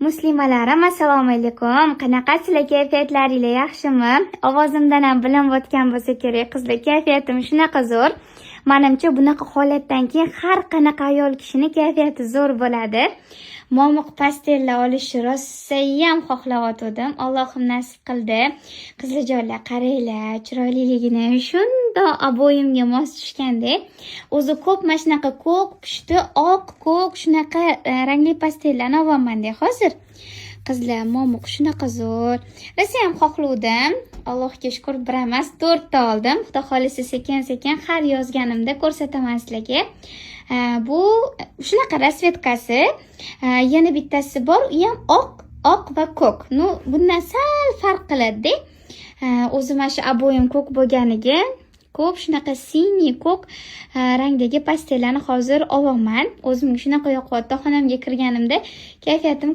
Muslimalarim, assalomu alaykum. Qanaqasizlar, kayfiyatlaringiz yaxshimi? Ovozimdan ham bilinib o'tgan bo'lsa kerak, qizlar kayfiyatim shunaqa zo'r. Menimcha bunaqa holatdan keyin har qanaqa ayol kishining kayfiyati zo'r bo'ladi. Momiq pastellar olishni rostayam xohlayotgandim. Allohim nasib qildi. Qizlarjonlar, qaranglar, chiroyliligini shundoq aboyimga mos tushgandek. O'zi ko'p mana shunaqa ko'k, pushti, oq, ko'k shunaqa rangli pastellarni olganman-da hozir. Qizlar, momiq shunaqa zo'r. Rosa ham xohlavdim. Allohga shukr, bir emas 4 ta oldim. Xudo xolisa sekin-sekin har yozganimda ko'rsataman sizlarga. Bu shunaqa rasvetkasi. Yana bittasi bor, u ham oq va ko'k. Bundan sal farq qiladi-da. O'zim mana shu aboyim ko'k bo'lganiga ko'p shunaqa siniy ko'k rangdagi pastellarni hozir olaman. O'zimga shunaqa yoqyapti. Xonamga kirganimda kayfiyatim